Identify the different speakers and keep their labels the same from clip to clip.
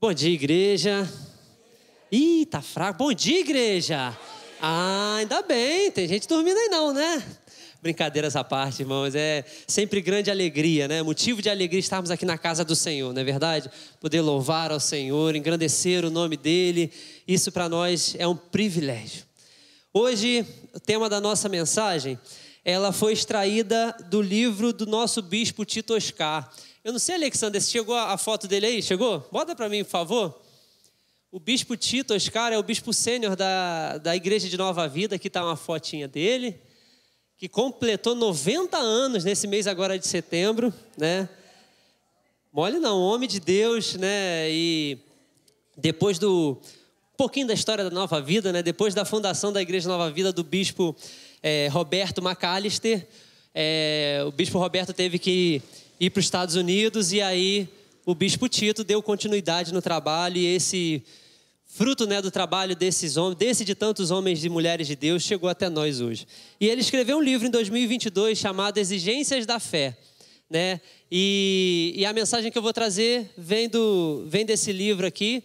Speaker 1: Bom dia, igreja. Ih, tá fraco. Bom dia, igreja. Ah, ainda bem. Tem gente dormindo aí não, né? Brincadeiras à parte, irmãos. É sempre grande alegria, né? Motivo de alegria estarmos aqui na casa do Senhor, não é verdade? Poder louvar ao Senhor, engrandecer o nome dEle. Isso para nós é um privilégio. Hoje, o tema da nossa mensagem, ela foi extraída do livro do nosso bispo Tito Oscar. Eu não sei, Alexandre, se chegou a foto dele aí? Chegou? Bota para mim, por favor. O bispo Tito Oscar é o bispo sênior da Igreja de Nova Vida. Aqui está uma fotinha dele, que completou 90 anos nesse mês agora de setembro, né? Mole não, homem de Deus, né? E depois um pouquinho da história da Nova Vida, né? Depois da fundação da Igreja Nova Vida do bispo Roberto McAllister, o bispo Roberto teve que ir para os Estados Unidos e aí o bispo Tito deu continuidade no trabalho e esse fruto, né, do trabalho desses homens, de tantos homens e mulheres de Deus, chegou até nós hoje. E ele escreveu um livro em 2022 chamado Exigências da Fé, né? E a mensagem que eu vou trazer vem desse livro aqui,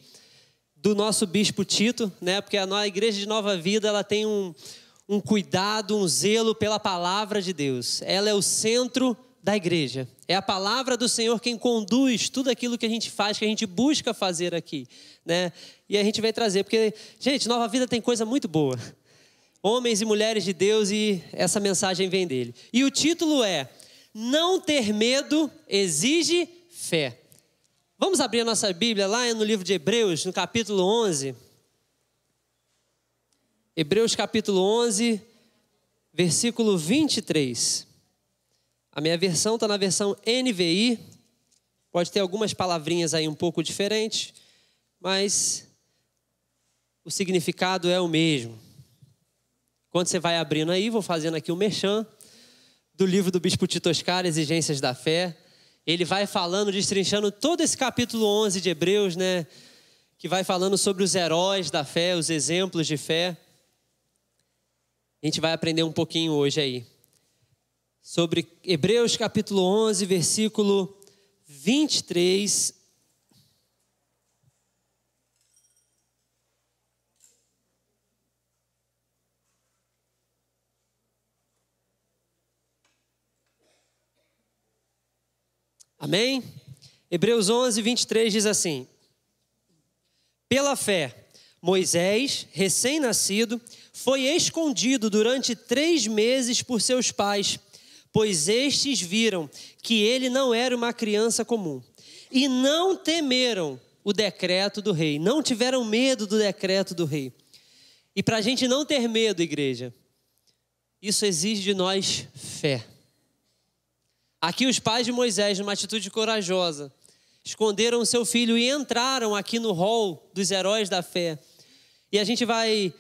Speaker 1: do nosso bispo Tito, né? Porque a Igreja de Nova Vida, ela tem um cuidado, um zelo pela palavra de Deus. Ela é o centro da igreja. É a palavra do Senhor quem conduz tudo aquilo que a gente faz, que a gente busca fazer aqui, né? E a gente vai trazer, porque, gente, Nova Vida tem coisa muito boa. Homens e mulheres de Deus, e essa mensagem vem dele. E o título é: Não ter medo exige fé. Vamos abrir a nossa Bíblia lá no livro de Hebreus, no capítulo 11. Hebreus capítulo 11, versículo 23. A minha versão está na versão NVI. Pode ter algumas palavrinhas aí um pouco diferentes, mas o significado é o mesmo. Quando você vai abrindo aí, vou fazendo aqui um merchan do livro do bispo Tito Oscar, Exigências da Fé. Ele vai falando, destrinchando todo esse capítulo 11 de Hebreus, né? Que vai falando sobre os heróis da fé, os exemplos de fé. A gente vai aprender um pouquinho hoje aí sobre Hebreus capítulo 11, versículo 23. Amém? Hebreus 11, 23 diz assim: Pela fé, Moisés, recém-nascido, foi escondido durante 3 meses por seus pais, pois estes viram que ele não era uma criança comum. E não temeram o decreto do rei, não tiveram medo do decreto do rei. E para a gente não ter medo, igreja, isso exige de nós fé. Aqui os pais de Moisés, numa atitude corajosa, esconderam o seu filho e entraram aqui no hall dos heróis da fé. E a gente vai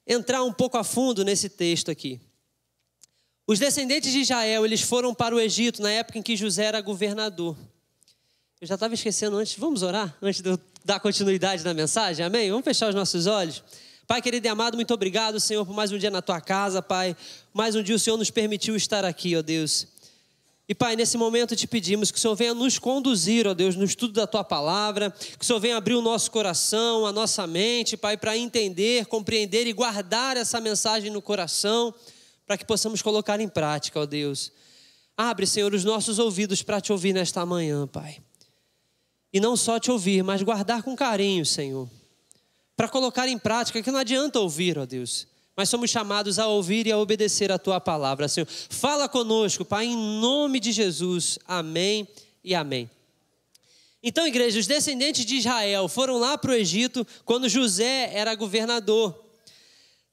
Speaker 1: entrar um pouco a fundo nesse texto aqui. Os descendentes de Israel, eles foram para o Egito na época em que José era governador. Eu já estava esquecendo antes, vamos orar? Antes de eu dar continuidade na mensagem, amém? Vamos fechar os nossos olhos? Pai querido e amado, muito obrigado, Senhor, por mais um dia na Tua casa, Pai. Mais um dia o Senhor nos permitiu estar aqui, ó Deus. E Pai, nesse momento te pedimos que o Senhor venha nos conduzir, ó Deus, no estudo da Tua palavra, que o Senhor venha abrir o nosso coração, a nossa mente, Pai, para entender, compreender e guardar essa mensagem no coração, para que possamos colocar em prática, ó Deus. Abre, Senhor, os nossos ouvidos para te ouvir nesta manhã, Pai. E não só te ouvir, mas guardar com carinho, Senhor, para colocar em prática, que não adianta ouvir, ó Deus, mas somos chamados a ouvir e a obedecer a Tua palavra, Senhor. Fala conosco, Pai, em nome de Jesus. Amém e amém. Então, igreja, os descendentes de Israel foram lá para o Egito quando José era governador.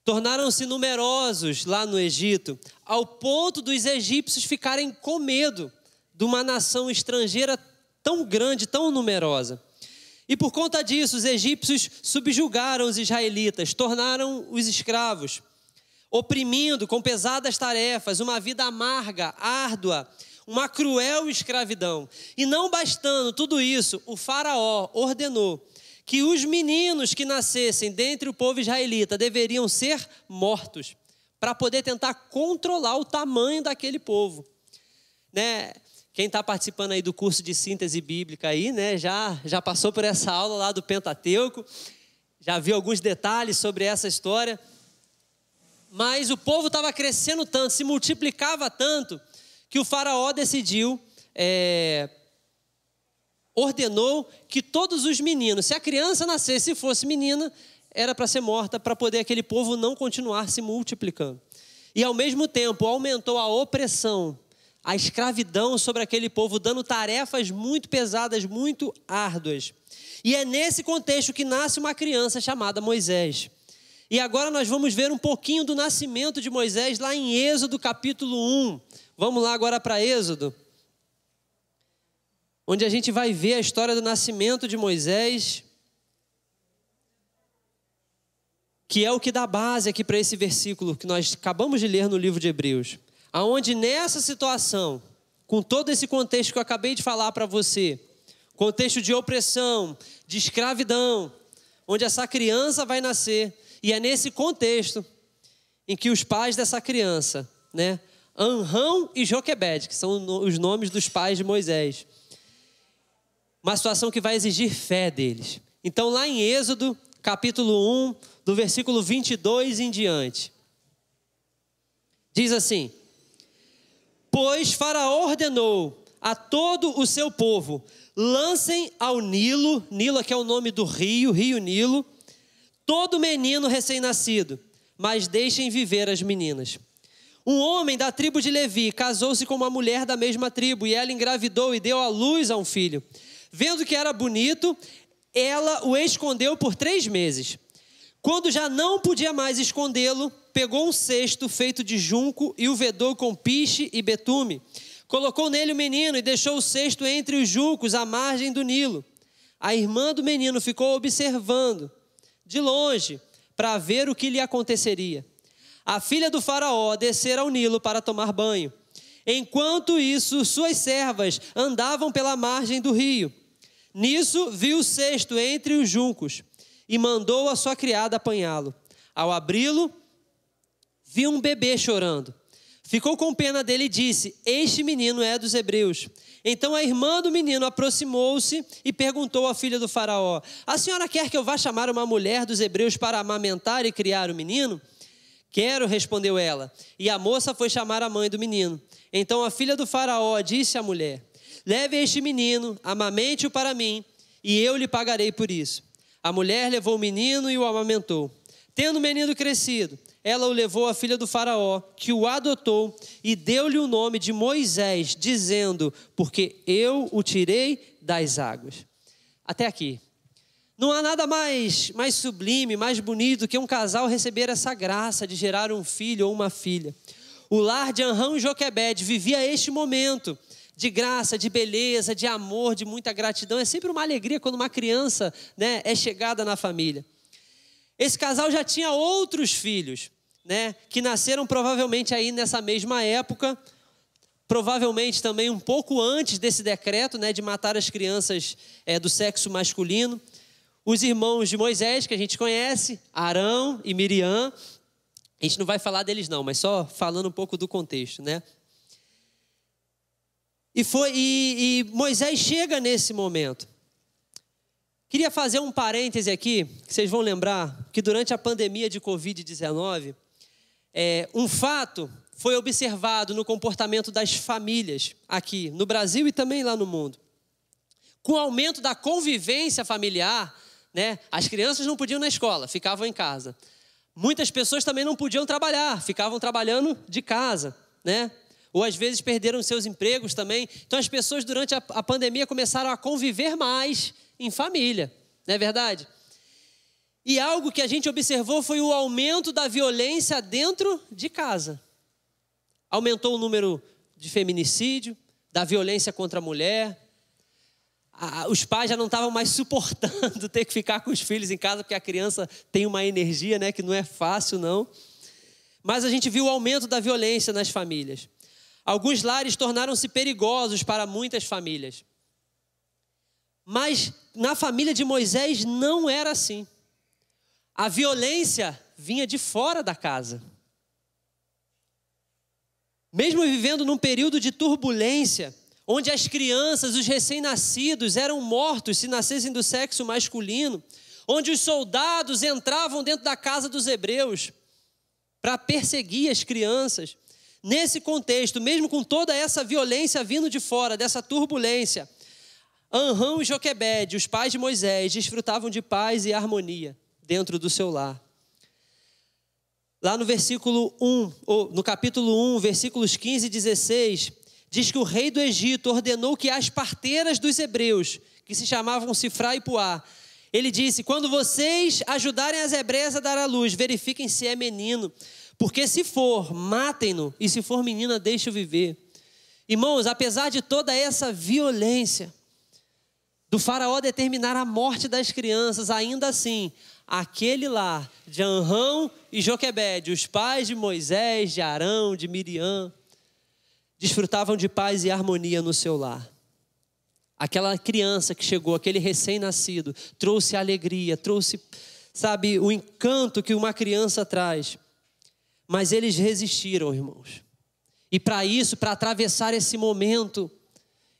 Speaker 1: Tornaram-se numerosos lá no Egito, ao ponto dos egípcios ficarem com medo de uma nação estrangeira tão grande, tão numerosa. E por conta disso, os egípcios subjugaram os israelitas, tornaram os escravos, oprimindo com pesadas tarefas, uma vida amarga, árdua, uma cruel escravidão. E não bastando tudo isso, o faraó ordenou que os meninos que nascessem dentre o povo israelita deveriam ser mortos, para poder tentar controlar o tamanho daquele povo, né? Quem está participando aí do curso de síntese bíblica aí, né, já passou por essa aula lá do Pentateuco, já viu alguns detalhes sobre essa história. Mas o povo estava crescendo tanto, se multiplicava tanto, que o faraó decidiu, ordenou que todos os meninos, se a criança nascesse e fosse menina, era para ser morta, para poder aquele povo não continuar se multiplicando. E ao mesmo tempo aumentou a opressão, a escravidão sobre aquele povo, dando tarefas muito pesadas, muito árduas. E é nesse contexto que nasce uma criança chamada Moisés. E agora nós vamos ver um pouquinho do nascimento de Moisés lá em Êxodo capítulo 1. Vamos lá agora para Êxodo, onde a gente vai ver a história do nascimento de Moisés, que é o que dá base aqui para esse versículo que nós acabamos de ler no livro de Hebreus. Aonde nessa situação, com todo esse contexto que eu acabei de falar para você, contexto de opressão, de escravidão, onde essa criança vai nascer, e é nesse contexto em que os pais dessa criança, né, Amrão e Joquebede, que são os nomes dos pais de Moisés, uma situação que vai exigir fé deles. Então lá em Êxodo, capítulo 1, do versículo 22 em diante, diz assim: pois Faraó ordenou a todo o seu povo, lancem ao Nilo, Nilo aqui é o nome do rio, rio Nilo, todo menino recém-nascido, mas deixem viver as meninas. Um homem da tribo de Levi casou-se com uma mulher da mesma tribo, e ela engravidou e deu à luz a um filho. Vendo que era bonito, ela o escondeu por 3 meses. Quando já não podia mais escondê-lo, pegou um cesto feito de junco e o vedou com piche e betume. Colocou nele o menino e deixou o cesto entre os juncos à margem do Nilo. A irmã do menino ficou observando de longe para ver o que lhe aconteceria. A filha do faraó descera ao Nilo para tomar banho. Enquanto isso, suas servas andavam pela margem do rio. Nisso, viu o cesto entre os juncos e mandou a sua criada apanhá-lo. Ao abri-lo, viu um bebê chorando. Ficou com pena dele e disse: este menino é dos hebreus. Então a irmã do menino aproximou-se e perguntou à filha do faraó: a senhora quer que eu vá chamar uma mulher dos hebreus para amamentar e criar o menino? Quero, respondeu ela. E a moça foi chamar a mãe do menino. Então a filha do faraó disse à mulher: leve este menino, amamente-o para mim, e eu lhe pagarei por isso. A mulher levou o menino e o amamentou. Tendo o menino crescido, ela o levou à filha do faraó, que o adotou e deu-lhe o nome de Moisés, dizendo: porque eu o tirei das águas. Até aqui. Não há nada mais sublime, mais bonito que um casal receber essa graça de gerar um filho ou uma filha. O lar de Amrão e Joquebede vivia este momento de graça, de beleza, de amor, de muita gratidão. É sempre uma alegria quando uma criança, né, é chegada na família. Esse casal já tinha outros filhos, né, que nasceram provavelmente aí nessa mesma época, provavelmente também um pouco antes desse decreto, né, de matar as crianças do sexo masculino. Os irmãos de Moisés, que a gente conhece, Arão e Miriam. A gente não vai falar deles não, mas só falando um pouco do contexto, né? E Moisés chega nesse momento. Queria fazer um parêntese aqui, que vocês vão lembrar que durante a pandemia de Covid-19, um fato foi observado no comportamento das famílias aqui no Brasil e também lá no mundo. Com o aumento da convivência familiar, né, as crianças não podiam ir na escola, ficavam em casa. Muitas pessoas também não podiam trabalhar, ficavam trabalhando de casa, né? Ou às vezes perderam seus empregos também. Então as pessoas durante a pandemia começaram a conviver mais em família, não é verdade? E algo que a gente observou foi o aumento da violência dentro de casa. Aumentou o número de feminicídio, da violência contra a mulher. Os pais já não estavam mais suportando ter que ficar com os filhos em casa, porque a criança tem uma energia, né, que não é fácil não. Mas a gente viu o aumento da violência nas famílias. Alguns lares tornaram-se perigosos para muitas famílias. Mas na família de Moisés não era assim. A violência vinha de fora da casa. Mesmo vivendo num período de turbulência, onde as crianças, os recém-nascidos eram mortos se nascessem do sexo masculino, onde os soldados entravam dentro da casa dos hebreus para perseguir as crianças. Nesse contexto, mesmo com toda essa violência vindo de fora, dessa turbulência, Amram e Joquebede, os pais de Moisés, desfrutavam de paz e harmonia dentro do seu lar. Lá no versículo 1, ou no capítulo 1, versículos 15 e 16, diz que o rei do Egito ordenou que as parteiras dos hebreus, que se chamavam Sifrá e Puá, ele disse: quando vocês ajudarem as hebreias a dar à luz, verifiquem se é menino, porque se for, matem-no, e se for menina, deixe-o viver. Irmãos, apesar de toda essa violência, do faraó determinar a morte das crianças, ainda assim, aquele lar de Amram e Joquebede, os pais de Moisés, de Arão, de Miriam, desfrutavam de paz e harmonia no seu lar. Aquela criança que chegou, aquele recém-nascido, trouxe alegria, trouxe, sabe, o encanto que uma criança traz. Mas eles resistiram, irmãos. E para isso, para atravessar esse momento,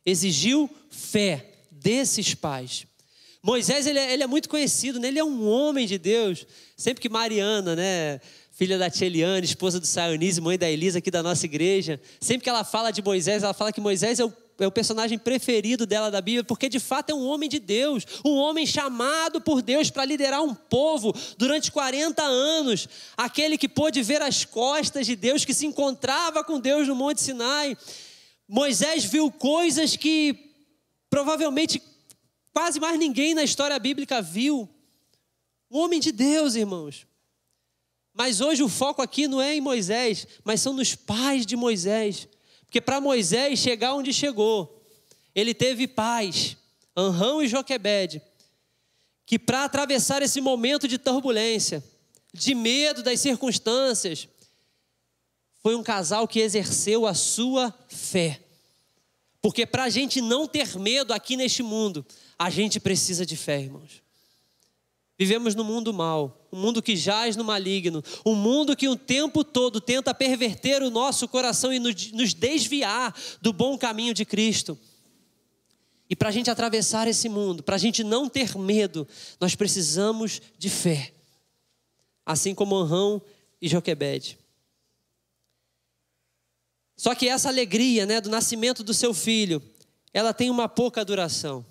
Speaker 1: exigiu fé desses pais. Moisés, ele é muito conhecido, né? Ele é um homem de Deus. Sempre que Mariana, né, filha da tia Eliane, esposa do Saionise, mãe da Elisa aqui da nossa igreja, sempre que ela fala de Moisés, ela fala que Moisés é o personagem preferido dela da Bíblia, porque de fato é um homem de Deus, um homem chamado por Deus para liderar um povo durante 40 anos, aquele que pôde ver as costas de Deus, que se encontrava com Deus no Monte Sinai. Moisés viu coisas que provavelmente quase mais ninguém na história bíblica viu. Um homem de Deus, irmãos. Mas hoje o foco aqui não é em Moisés, mas são nos pais de Moisés. Porque para Moisés chegar onde chegou, ele teve pais, Amram e Joquebede, que para atravessar esse momento de turbulência, de medo das circunstâncias, foi um casal que exerceu a sua fé. Porque para a gente não ter medo aqui neste mundo, a gente precisa de fé, irmãos. Vivemos num mundo mau, um mundo que jaz no maligno, um mundo que o tempo todo tenta perverter o nosso coração e nos desviar do bom caminho de Cristo. E para a gente atravessar esse mundo, para a gente não ter medo, nós precisamos de fé. Assim como Amram e Joquebede. Só que essa alegria, né, do nascimento do seu filho, ela tem uma pouca duração.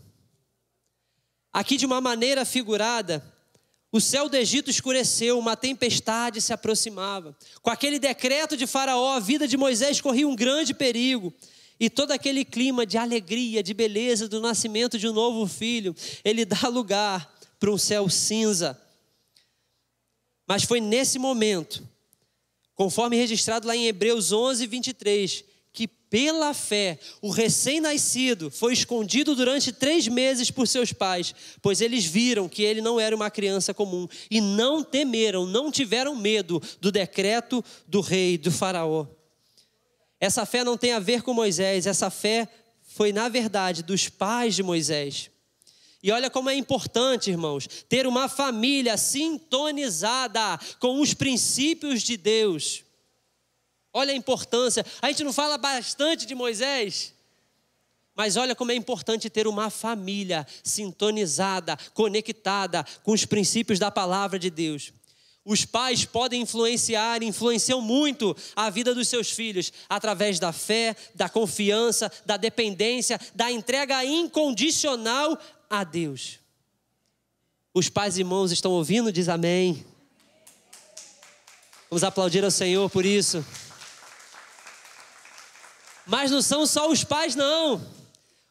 Speaker 1: Aqui, de uma maneira figurada, o céu do Egito escureceu, uma tempestade se aproximava. Com aquele decreto de Faraó, a vida de Moisés corria um grande perigo. E todo aquele clima de alegria, de beleza do nascimento de um novo filho, ele dá lugar para um céu cinza. Mas foi nesse momento, conforme registrado lá em Hebreus 11, 23, que pela fé o recém-nascido foi escondido durante 3 meses por seus pais, pois eles viram que ele não era uma criança comum e não temeram, não tiveram medo do decreto do rei, do faraó. Essa fé não tem a ver com Moisés, essa fé foi na verdade dos pais de Moisés. E olha como é importante, irmãos, ter uma família sintonizada com os princípios de Deus. Olha a importância. A gente não fala bastante de Moisés, mas olha como é importante ter uma família sintonizada, conectada com os princípios da palavra de Deus. Os pais podem influenciam muito a vida dos seus filhos através da fé, da confiança, da dependência, da entrega incondicional a Deus. Os pais e irmãos estão ouvindo? Diz amém. Vamos aplaudir ao Senhor por isso. Mas não são só os pais, não.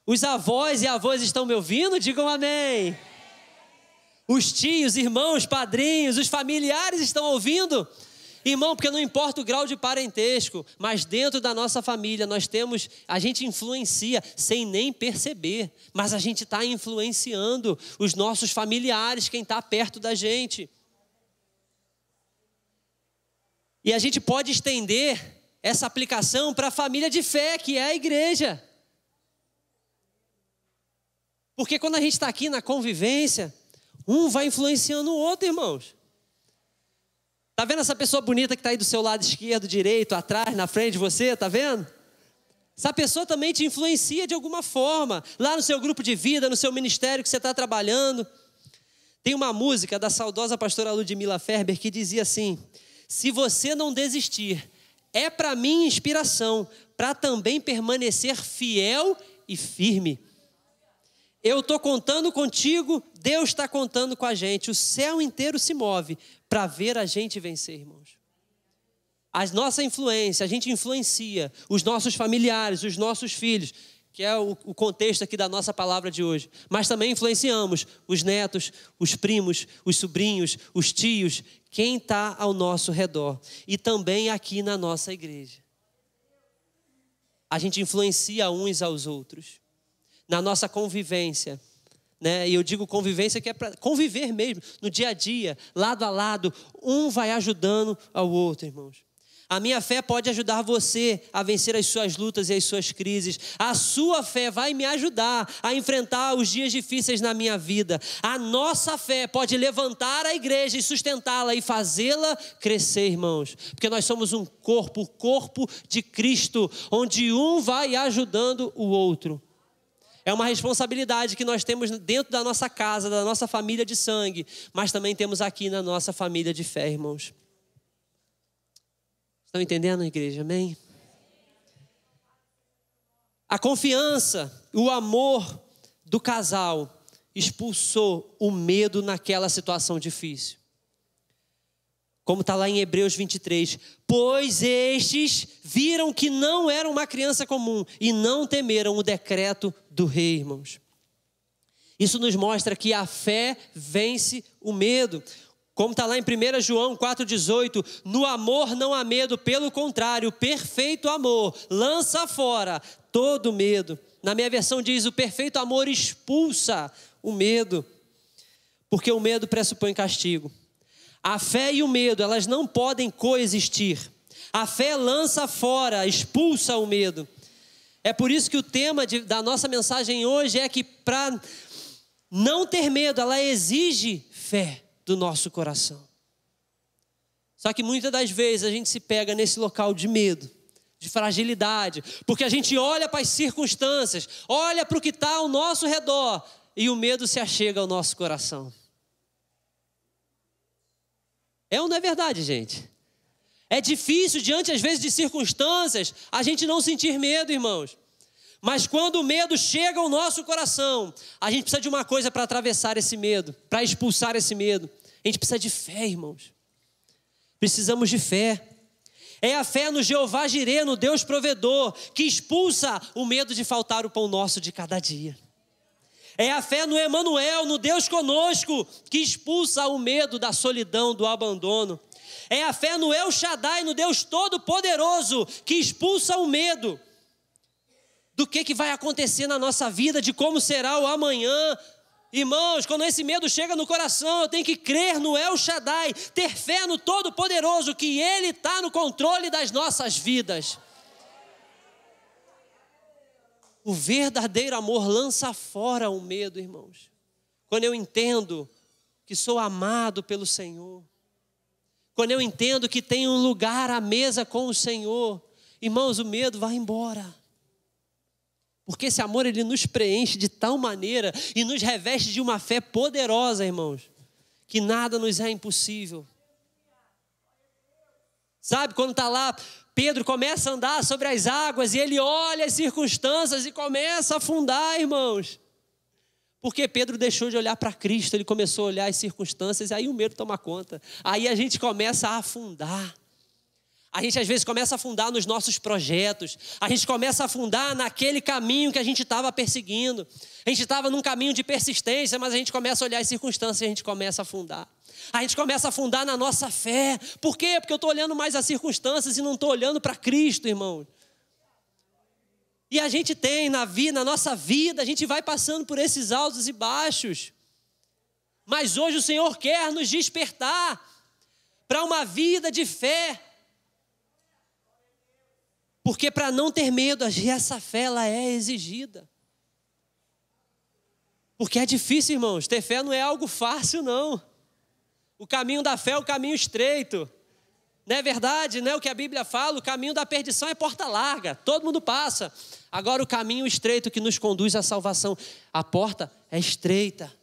Speaker 1: Os avós e avós estão me ouvindo? Digam amém. Os tios, irmãos, padrinhos, os familiares estão ouvindo? Irmão, porque não importa o grau de parentesco, mas dentro da nossa família a gente influencia sem nem perceber, mas a gente está influenciando os nossos familiares, quem está perto da gente. E a gente pode estender essa aplicação para a família de fé, que é a igreja. Porque quando a gente está aqui na convivência, um vai influenciando o outro, irmãos. Tá vendo essa pessoa bonita que está aí do seu lado esquerdo, direito, atrás, na frente de você? Tá vendo? Essa pessoa também te influencia de alguma forma, lá no seu grupo de vida, no seu ministério que você está trabalhando. Tem uma música da saudosa pastora Ludmila Ferber que dizia assim: se você não desistir, é para mim inspiração, para também permanecer fiel e firme. Eu estou contando contigo, Deus está contando com a gente. O céu inteiro se move para ver a gente vencer, irmãos. A nossa influência, a gente influencia os nossos familiares, os nossos filhos, que é o contexto aqui da nossa palavra de hoje. Mas também influenciamos os netos, os primos, os sobrinhos, os tios, quem está ao nosso redor. E também aqui na nossa igreja. A gente influencia uns aos outros. Na nossa convivência, né? E eu digo convivência que é para conviver mesmo, no dia a dia, lado a lado, um vai ajudando ao outro, irmãos. A minha fé pode ajudar você a vencer as suas lutas e as suas crises. A sua fé vai me ajudar a enfrentar os dias difíceis na minha vida. A nossa fé pode levantar a igreja e sustentá-la e fazê-la crescer, irmãos. Porque nós somos um corpo, o corpo de Cristo, onde um vai ajudando o outro. É uma responsabilidade que nós temos dentro da nossa casa, da nossa família de sangue, mas também temos aqui na nossa família de fé, irmãos. Estão entendendo, igreja? Amém? A confiança, o amor do casal expulsou o medo naquela situação difícil. Como está lá em Hebreus 23. Pois estes viram que não era uma criança comum e não temeram o decreto do rei, irmãos. Isso nos mostra que a fé vence o medo. Como está lá em 1 João 4,18, no amor não há medo, pelo contrário, o perfeito amor lança fora todo medo. Na minha versão diz, o perfeito amor expulsa o medo, porque o medo pressupõe castigo. A fé e o medo, elas não podem coexistir. A fé lança fora, expulsa o medo. É por isso que o tema da nossa mensagem hoje é que para não ter medo, ela exige fé do nosso coração. Só que muitas das vezes a gente se pega nesse local de medo, de fragilidade, porque a gente olha para as circunstâncias, olha para o que está ao nosso redor e o medo se achega ao nosso coração. É ou não é verdade, gente? É difícil diante às vezes de circunstâncias a gente não sentir medo, irmãos. Mas quando o medo chega ao nosso coração, a gente precisa de uma coisa para atravessar esse medo, para expulsar esse medo. A gente precisa de fé, irmãos. Precisamos de fé. É a fé no Jeová Jirê, no Deus provedor, que expulsa o medo de faltar o pão nosso de cada dia. É a fé no Emanuel, no Deus conosco, que expulsa o medo da solidão, do abandono. É a fé no El Shaddai, no Deus Todo-Poderoso, que expulsa o medo do que vai acontecer na nossa vida, de como será o amanhã. Irmãos, quando esse medo chega no coração, eu tenho que crer no El Shaddai, ter fé no Todo-Poderoso, que Ele está no controle das nossas vidas. O verdadeiro amor lança fora o medo, irmãos. Quando eu entendo que sou amado pelo Senhor, quando eu entendo que tenho um lugar à mesa com o Senhor, irmãos, o medo vai embora. Porque esse amor, ele nos preenche de tal maneira e nos reveste de uma fé poderosa, irmãos, que nada nos é impossível. Sabe, quando está lá, Pedro começa a andar sobre as águas e ele olha as circunstâncias e começa a afundar, irmãos. Porque Pedro deixou de olhar para Cristo, ele começou a olhar as circunstâncias e aí o medo toma conta. Aí a gente começa a afundar. A gente às vezes começa a afundar nos nossos projetos. A gente começa a afundar naquele caminho que a gente estava perseguindo. A gente estava num caminho de persistência, mas a gente começa a olhar as circunstâncias e a gente começa a afundar. A gente começa a afundar na nossa fé. Por quê? Porque eu estou olhando mais as circunstâncias e não estou olhando para Cristo, irmão. E a gente tem na nossa vida, a gente vai passando por esses altos e baixos. Mas hoje o Senhor quer nos despertar para uma vida de fé. Porque para não ter medo, essa fé ela é exigida. Porque é difícil, irmãos. Ter fé não é algo fácil, não. O caminho da fé é o caminho estreito. Não é verdade, né? O que a Bíblia fala, o caminho da perdição é porta larga, todo mundo passa. Agora o caminho estreito que nos conduz à salvação, a porta é estreita.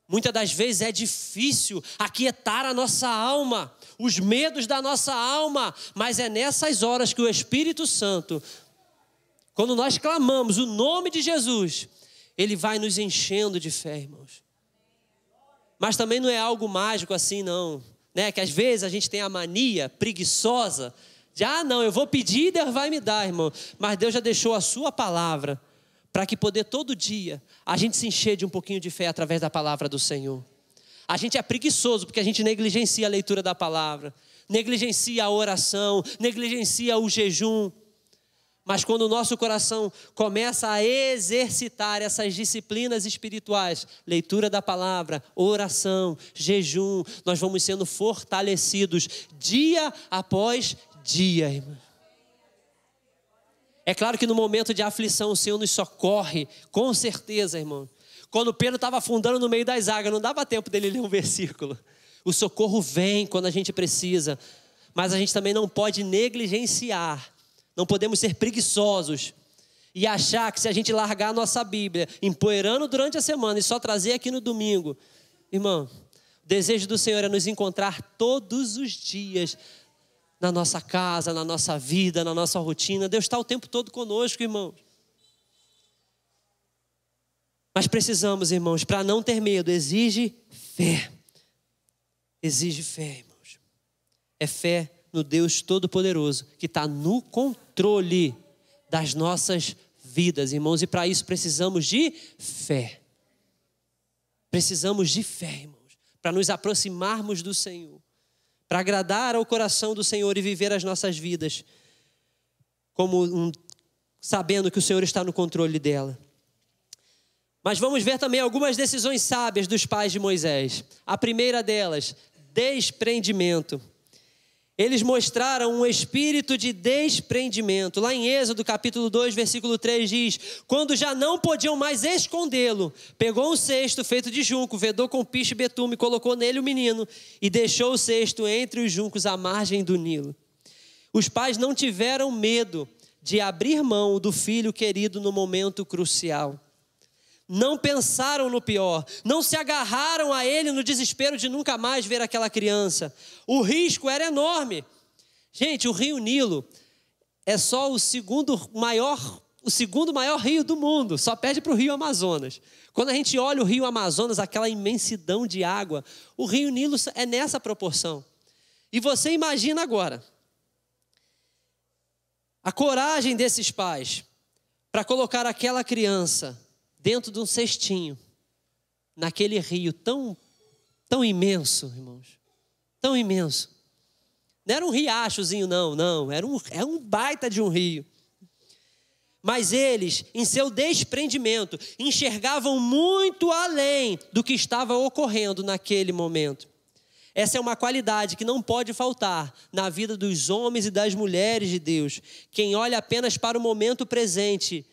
Speaker 1: Muitas das vezes é difícil aquietar a nossa alma, os medos da nossa alma, mas é nessas horas que o Espírito Santo, quando nós clamamos o nome de Jesus, Ele vai nos enchendo de fé, irmãos. Mas também não é algo mágico assim, não. Né? Que às vezes a gente tem a mania preguiçosa de, não, eu vou pedir e Deus vai me dar, irmão. Mas Deus já deixou a sua palavra para que poder todo dia a gente se encher de um pouquinho de fé através da palavra do Senhor. A gente é preguiçoso porque a gente negligencia a leitura da palavra, negligencia a oração, negligencia o jejum. Mas quando o nosso coração começa a exercitar essas disciplinas espirituais, leitura da palavra, oração, jejum, nós vamos sendo fortalecidos dia após dia, irmão. É claro que no momento de aflição o Senhor nos socorre, com certeza, irmão. Quando Pedro estava afundando no meio das águas, não dava tempo dele ler um versículo. O socorro vem quando a gente precisa, mas a gente também não pode negligenciar. Não podemos ser preguiçosos e achar que se a gente largar a nossa Bíblia, empoeirando durante a semana e só trazer aqui no domingo, irmão, o desejo do Senhor é nos encontrar todos os dias na nossa casa, na nossa vida, na nossa rotina. Deus está o tempo todo conosco, irmãos. Mas precisamos, irmãos, para não ter medo, exige fé. Exige fé, irmãos. É fé no Deus Todo-Poderoso, que está no controle das nossas vidas, irmãos. E para isso precisamos de fé. Precisamos de fé, irmãos, para nos aproximarmos do Senhor, para agradar ao coração do Senhor e viver as nossas vidas sabendo que o Senhor está no controle dela. Mas vamos ver também algumas decisões sábias dos pais de Moisés. A primeira delas, desprendimento. Eles mostraram um espírito de desprendimento. Lá em Êxodo capítulo 2, versículo 3 diz: quando já não podiam mais escondê-lo, pegou um cesto feito de junco, vedou com piche e betume, colocou nele o menino e deixou o cesto entre os juncos à margem do Nilo. Os pais não tiveram medo de abrir mão do filho querido no momento crucial. Não pensaram no pior, não se agarraram a ele no desespero de nunca mais ver aquela criança. O risco era enorme. Gente, o rio Nilo é só o segundo maior rio do mundo, só perde para o rio Amazonas. Quando a gente olha o rio Amazonas, aquela imensidão de água, o rio Nilo é nessa proporção. E você imagina agora a coragem desses pais para colocar aquela criança dentro de um cestinho, naquele rio tão imenso, irmãos, tão imenso. Não era um riachozinho, não, era um baita de um rio. Mas eles, em seu desprendimento, enxergavam muito além do que estava ocorrendo naquele momento. Essa é uma qualidade que não pode faltar na vida dos homens e das mulheres de Deus. Quem olha apenas para o momento presente,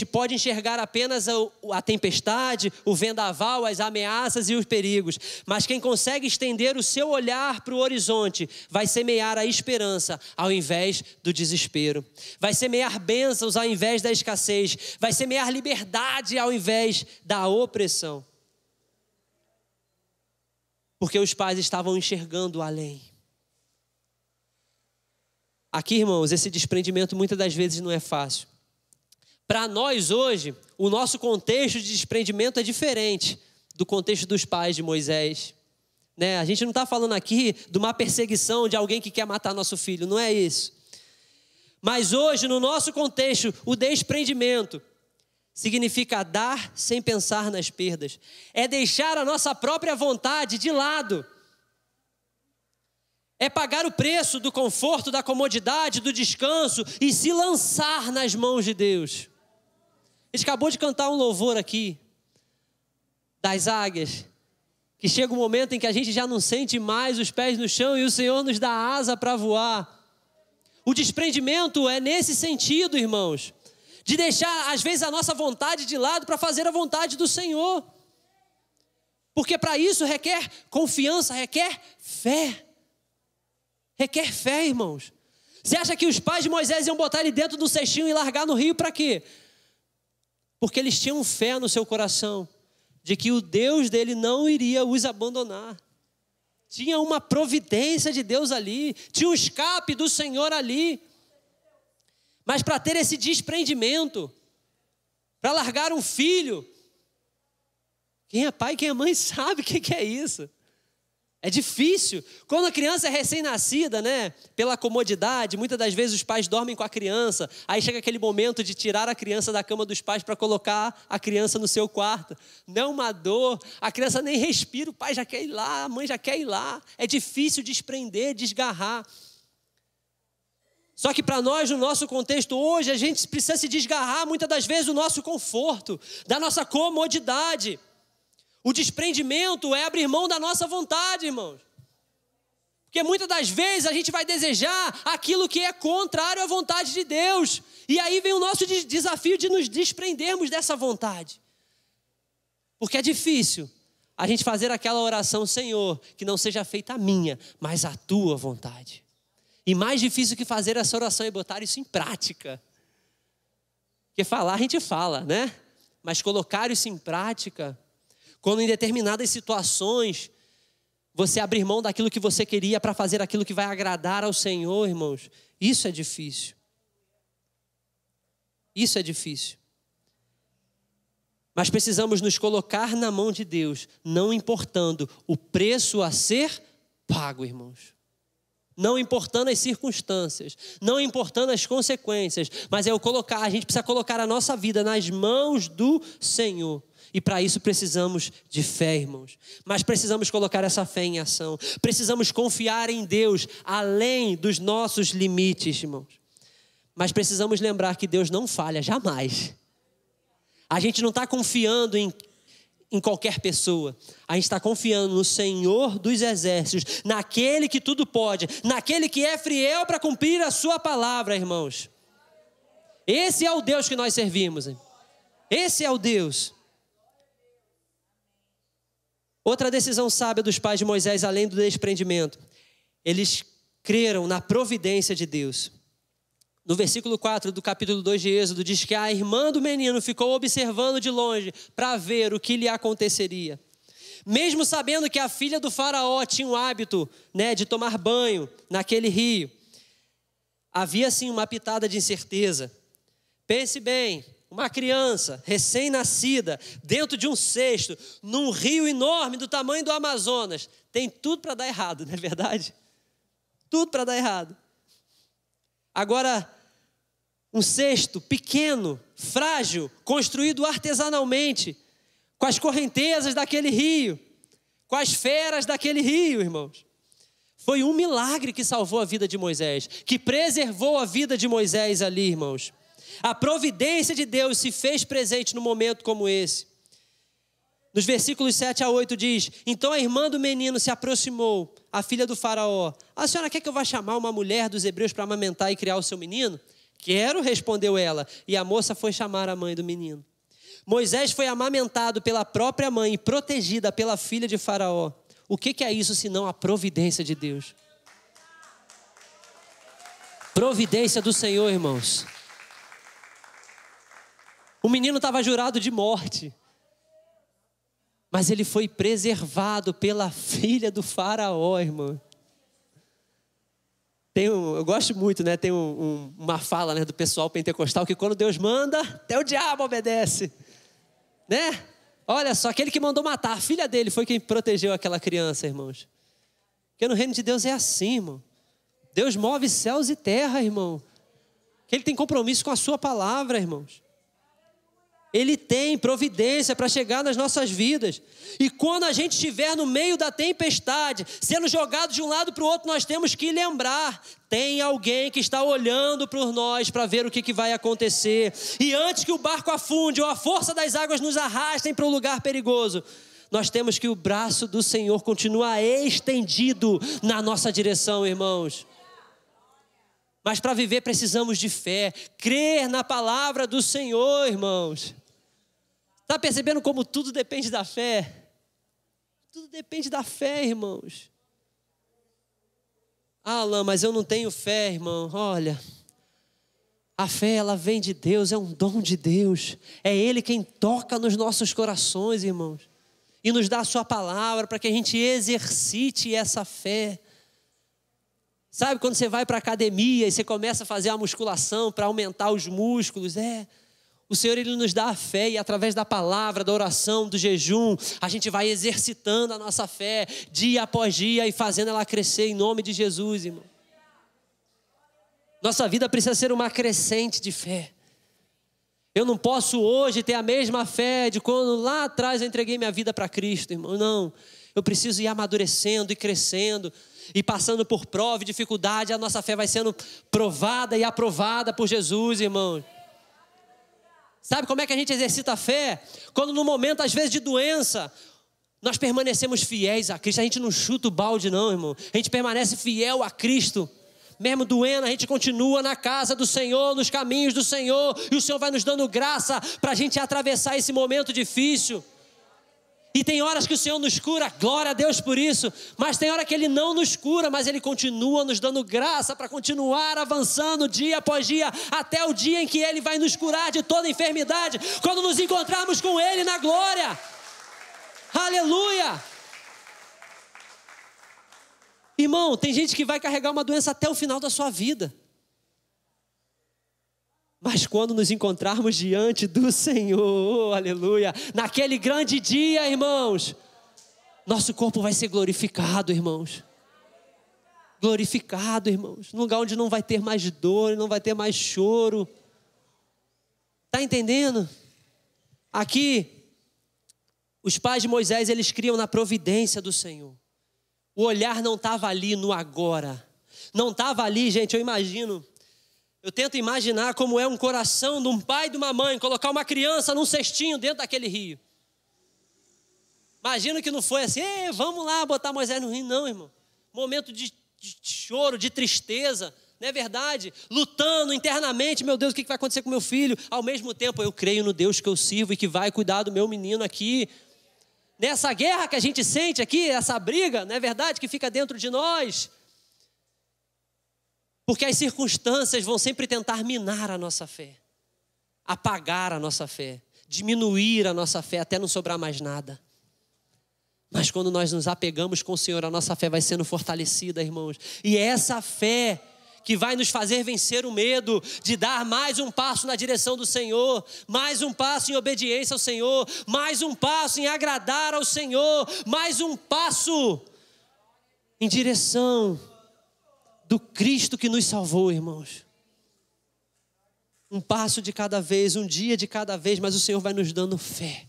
Speaker 1: pode enxergar apenas a tempestade, o vendaval, as ameaças e os perigos. Mas quem consegue estender o seu olhar para o horizonte vai semear a esperança ao invés do desespero. Vai semear bênçãos ao invés da escassez. Vai semear liberdade ao invés da opressão. Porque os pais estavam enxergando além. Aqui, irmãos, esse desprendimento muitas das vezes não é fácil. Para nós hoje, o nosso contexto de desprendimento é diferente do contexto dos pais de Moisés. Né? A gente não está falando aqui de uma perseguição de alguém que quer matar nosso filho, não é isso. Mas hoje, no nosso contexto, o desprendimento significa dar sem pensar nas perdas. É deixar a nossa própria vontade de lado. É pagar o preço do conforto, da comodidade, do descanso e se lançar nas mãos de Deus. A gente acabou de cantar um louvor aqui, das águias, que chega um momento em que a gente já não sente mais os pés no chão e o Senhor nos dá asa para voar. O desprendimento é nesse sentido, irmãos, de deixar às vezes a nossa vontade de lado para fazer a vontade do Senhor. Porque para isso requer confiança, requer fé. Requer fé, irmãos. Você acha que os pais de Moisés iam botar ele dentro do cestinho e largar no rio para quê? Porque eles tinham fé no seu coração de que o Deus dele não iria os abandonar. Tinha uma providência de Deus ali, tinha um escape do Senhor ali. Mas para ter esse desprendimento, para largar um filho, quem é pai, quem é mãe sabe o que é isso. É difícil. Quando a criança é recém-nascida, né? Pela comodidade, muitas das vezes os pais dormem com a criança. Aí chega aquele momento de tirar a criança da cama dos pais para colocar a criança no seu quarto. Não uma dor, a criança nem respira, o pai já quer ir lá, a mãe já quer ir lá. É difícil desprender, desgarrar. Só que para nós, no nosso contexto hoje, a gente precisa se desgarrar muitas das vezes do nosso conforto, da nossa comodidade. O desprendimento é abrir mão da nossa vontade, irmãos. Porque muitas das vezes a gente vai desejar aquilo que é contrário à vontade de Deus. E aí vem o nosso desafio de nos desprendermos dessa vontade. Porque é difícil a gente fazer aquela oração: Senhor, que não seja feita a minha, mas a tua vontade. E mais difícil que fazer essa oração é botar isso em prática. Porque falar a gente fala, né? Mas colocar isso em prática, quando em determinadas situações você abrir mão daquilo que você queria para fazer aquilo que vai agradar ao Senhor, irmãos, isso é difícil. Isso é difícil. Mas precisamos nos colocar na mão de Deus, não importando o preço a ser pago, irmãos. Não importando as circunstâncias, não importando as consequências, mas a gente precisa colocar a nossa vida nas mãos do Senhor. E para isso precisamos de fé, irmãos. Mas precisamos colocar essa fé em ação. Precisamos confiar em Deus além dos nossos limites, irmãos. Mas precisamos lembrar que Deus não falha jamais. A gente não está confiando em qualquer pessoa. A gente está confiando no Senhor dos exércitos, naquele que tudo pode, naquele que é fiel para cumprir a sua palavra, irmãos. Esse é o Deus que nós servimos. Esse é o Deus. Outra decisão sábia dos pais de Moisés, além do desprendimento, eles creram na providência de Deus. No versículo 4 do capítulo 2 de Êxodo, diz que a irmã do menino ficou observando de longe para ver o que lhe aconteceria. Mesmo sabendo que a filha do faraó tinha o hábito, né, de tomar banho naquele rio, havia sim uma pitada de incerteza. Pense bem, uma criança recém-nascida, dentro de um cesto, num rio enorme do tamanho do Amazonas, tem tudo para dar errado, não é verdade? Tudo para dar errado. Agora, um cesto pequeno, frágil, construído artesanalmente, com as correntezas daquele rio, com as feras daquele rio, irmãos. Foi um milagre que salvou a vida de Moisés, que preservou a vida de Moisés ali, irmãos. A providência de Deus se fez presente num momento como esse. Nos versículos 7 a 8 diz: então a irmã do menino se aproximou, a filha do faraó. A senhora quer que eu vá chamar uma mulher dos hebreus para amamentar e criar o seu menino? Quero, respondeu ela. E a moça foi chamar a mãe do menino. Moisés foi amamentado pela própria mãe e protegida pela filha de faraó. O que é isso senão a providência de Deus? Providência do Senhor, irmãos. O menino estava jurado de morte, mas ele foi preservado pela filha do faraó, irmão. Eu gosto muito, né? Tem uma fala, né, do pessoal pentecostal que quando Deus manda, até o diabo obedece, né? Olha só, aquele que mandou matar, a filha dele foi quem protegeu aquela criança, irmãos. Porque no reino de Deus é assim, irmão. Deus move céus e terra, irmão. Que Ele tem compromisso com a sua palavra, irmãos. Ele tem providência para chegar nas nossas vidas. E quando a gente estiver no meio da tempestade, sendo jogado de um lado para o outro, nós temos que lembrar: tem alguém que está olhando por nós para ver o que vai acontecer. E antes que o barco afunde ou a força das águas nos arrastem para um lugar perigoso, nós temos que o braço do Senhor continua estendido na nossa direção, irmãos. Mas para viver precisamos de fé, crer na palavra do Senhor, irmãos. Está percebendo como tudo depende da fé? Tudo depende da fé, irmãos. Ah, Alain, mas eu não tenho fé, irmão. Olha, a fé, ela vem de Deus, é um dom de Deus. É Ele quem toca nos nossos corações, irmãos. E nos dá a sua palavra para que a gente exercite essa fé. Sabe quando você vai para a academia e você começa a fazer a musculação para aumentar os músculos? O Senhor, Ele nos dá a fé e através da palavra, da oração, do jejum, a gente vai exercitando a nossa fé dia após dia e fazendo ela crescer em nome de Jesus, irmão. Nossa vida precisa ser uma crescente de fé. Eu não posso hoje ter a mesma fé de quando lá atrás eu entreguei minha vida para Cristo, irmão. Não, eu preciso ir amadurecendo e crescendo e passando por prova e dificuldade. A nossa fé vai sendo provada e aprovada por Jesus, irmão. Sabe como é que a gente exercita a fé? Quando no momento, às vezes, de doença, nós permanecemos fiéis a Cristo. A gente não chuta o balde não, irmão. A gente permanece fiel a Cristo. Mesmo doendo, a gente continua na casa do Senhor, nos caminhos do Senhor. E o Senhor vai nos dando graça para a gente atravessar esse momento difícil. E tem horas que o Senhor nos cura, glória a Deus por isso. Mas tem hora que Ele não nos cura, mas Ele continua nos dando graça para continuar avançando dia após dia, até o dia em que Ele vai nos curar de toda enfermidade, quando nos encontrarmos com Ele na glória. Aleluia! Irmão, tem gente que vai carregar uma doença até o final da sua vida. Mas quando nos encontrarmos diante do Senhor, aleluia, naquele grande dia, irmãos, nosso corpo vai ser glorificado, irmãos. Glorificado, irmãos. Num lugar onde não vai ter mais dor, não vai ter mais choro. Está entendendo? Aqui, os pais de Moisés, eles criam na providência do Senhor. O olhar não estava ali no agora. Não estava ali, gente, eu imagino. Eu tento imaginar como é um coração de um pai e de uma mãe colocar uma criança num cestinho dentro daquele rio. Imagino que não foi assim, vamos lá botar Moisés no rio. Não, irmão. Momento de choro, de tristeza, não é verdade? Lutando internamente, meu Deus, o que vai acontecer com meu filho? Ao mesmo tempo, eu creio no Deus que eu sirvo e que vai cuidar do meu menino aqui. Nessa guerra que a gente sente aqui, essa briga, não é verdade? Que fica dentro de nós. Porque as circunstâncias vão sempre tentar minar a nossa fé, apagar a nossa fé, diminuir a nossa fé até não sobrar mais nada. Mas quando nós nos apegamos com o Senhor, a nossa fé vai sendo fortalecida, irmãos. E é essa fé que vai nos fazer vencer o medo de dar mais um passo na direção do Senhor, mais um passo em obediência ao Senhor, mais um passo em agradar ao Senhor, mais um passo em direção do Cristo que nos salvou, irmãos. Um passo de cada vez, um dia de cada vez, mas o Senhor vai nos dando fé.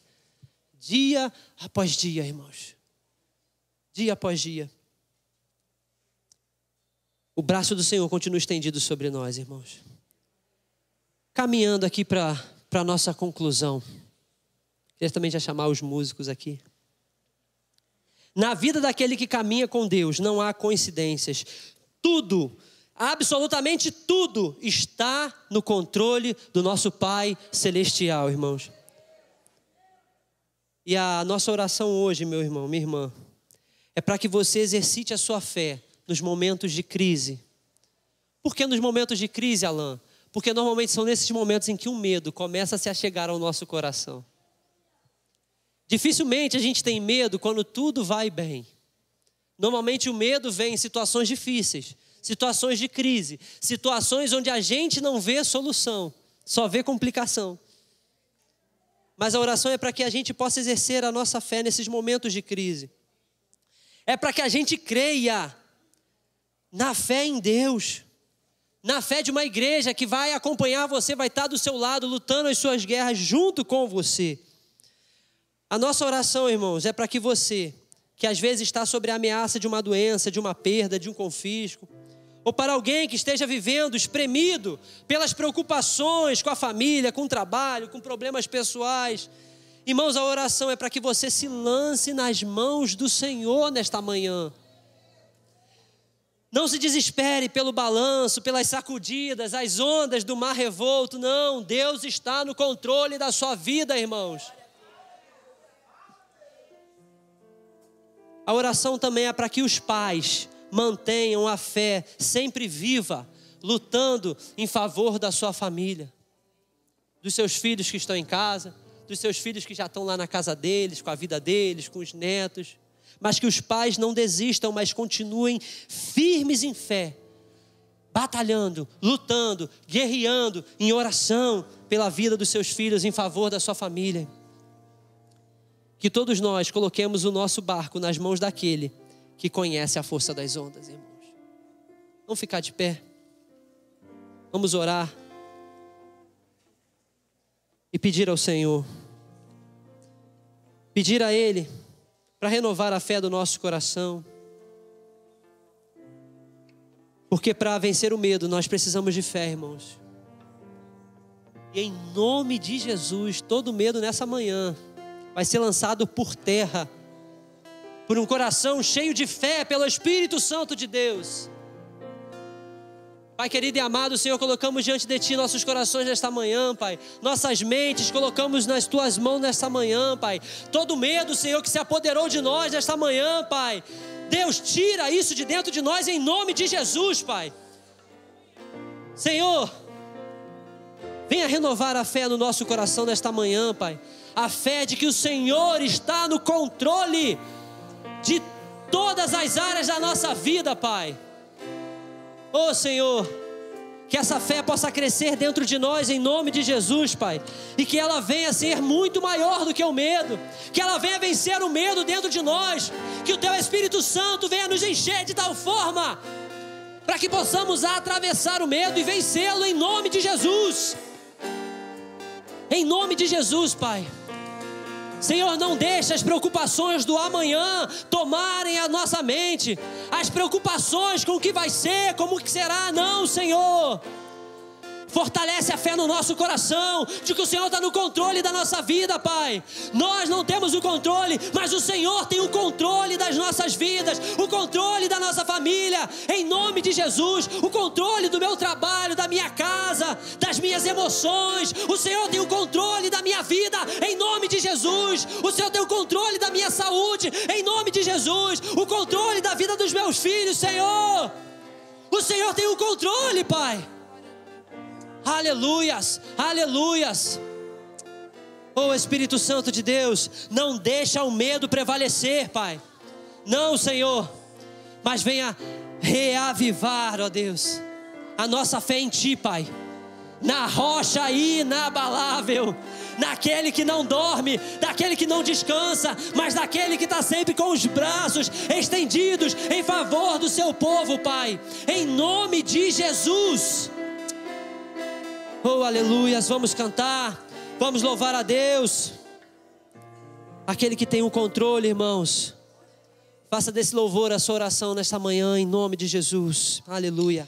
Speaker 1: Dia após dia, irmãos. Dia após dia. O braço do Senhor continua estendido sobre nós, irmãos. Caminhando aqui para a nossa conclusão. Queria também já chamar os músicos aqui. Na vida daquele que caminha com Deus, não há coincidências. Tudo, absolutamente tudo, está no controle do nosso Pai Celestial, irmãos. E a nossa oração hoje, meu irmão, minha irmã, é para que você exercite a sua fé nos momentos de crise. Por que nos momentos de crise, Alain? Porque normalmente são nesses momentos em que o medo começa a se achegar ao nosso coração. Dificilmente a gente tem medo quando tudo vai bem. Normalmente o medo vem em situações difíceis, situações de crise, situações onde a gente não vê solução, só vê complicação. Mas a oração é para que a gente possa exercer a nossa fé nesses momentos de crise. É para que a gente creia na fé em Deus, na fé de uma igreja que vai acompanhar você, vai estar do seu lado, lutando as suas guerras junto com você. A nossa oração, irmãos, é para que você, que às vezes está sob a ameaça de uma doença, de uma perda, de um confisco, ou para alguém que esteja vivendo espremido pelas preocupações com a família, com o trabalho, com problemas pessoais. Irmãos, a oração é para que você se lance nas mãos do Senhor nesta manhã. Não se desespere pelo balanço, pelas sacudidas, as ondas do mar revolto. Não, Deus está no controle da sua vida, irmãos. A oração também é para que os pais mantenham a fé sempre viva, lutando em favor da sua família, dos seus filhos que estão em casa, dos seus filhos que já estão lá na casa deles, com a vida deles, com os netos. Mas que os pais não desistam, mas continuem firmes em fé, batalhando, lutando, guerreando em oração pela vida dos seus filhos, em favor da sua família. Que todos nós coloquemos o nosso barco nas mãos daquele que conhece a força das ondas, irmãos. Vamos ficar de pé. Vamos orar e pedir ao Senhor, pedir a Ele para renovar a fé do nosso coração, porque para vencer o medo nós precisamos de fé, irmãos. E em nome de Jesus, todo medo nessa manhã vai ser lançado por terra, por um coração cheio de fé pelo Espírito Santo de Deus. Pai querido e amado, Senhor, colocamos diante de Ti nossos corações nesta manhã, Pai. Nossas mentes colocamos nas Tuas mãos nesta manhã, Pai. Todo medo, Senhor, que se apoderou de nós nesta manhã, Pai. Deus, tira isso de dentro de nós em nome de Jesus, Pai. Senhor, venha renovar a fé no nosso coração nesta manhã, Pai. A fé de que o Senhor está no controle de todas as áreas da nossa vida, Pai. Oh Senhor, que essa fé possa crescer dentro de nós em nome de Jesus, Pai. E que ela venha ser muito maior do que o medo. Que ela venha vencer o medo dentro de nós. Que o Teu Espírito Santo venha nos encher de tal forma para que possamos atravessar o medo e vencê-lo em nome de Jesus. Em nome de Jesus, Pai. Senhor, não deixe as preocupações do amanhã tomarem a nossa mente. As preocupações com o que vai ser, como que será, não, Senhor. Fortalece a fé no nosso coração, de que o Senhor está no controle da nossa vida, Pai. Nós não temos o controle, mas o Senhor tem o controle das nossas vidas, o controle da nossa família, em nome de Jesus, o controle do meu trabalho, da minha casa, das minhas emoções. O Senhor tem o controle da minha vida, em nome de Jesus. O Senhor tem o controle da minha saúde, em nome de Jesus. O controle da vida dos meus filhos, Senhor. O Senhor tem o controle, Pai. Aleluias, aleluias. Oh Espírito Santo de Deus, não deixa o medo prevalecer, Pai. Não, Senhor, mas venha reavivar, ó Deus, a nossa fé em Ti, Pai. Na rocha inabalável, naquele que não dorme, daquele que não descansa, mas daquele que está sempre com os braços estendidos em favor do Seu povo, Pai. Em nome de Jesus. Oh, aleluias, vamos cantar, vamos louvar a Deus, aquele que tem o controle, irmãos. Faça desse louvor a sua oração nesta manhã, em nome de Jesus, aleluia.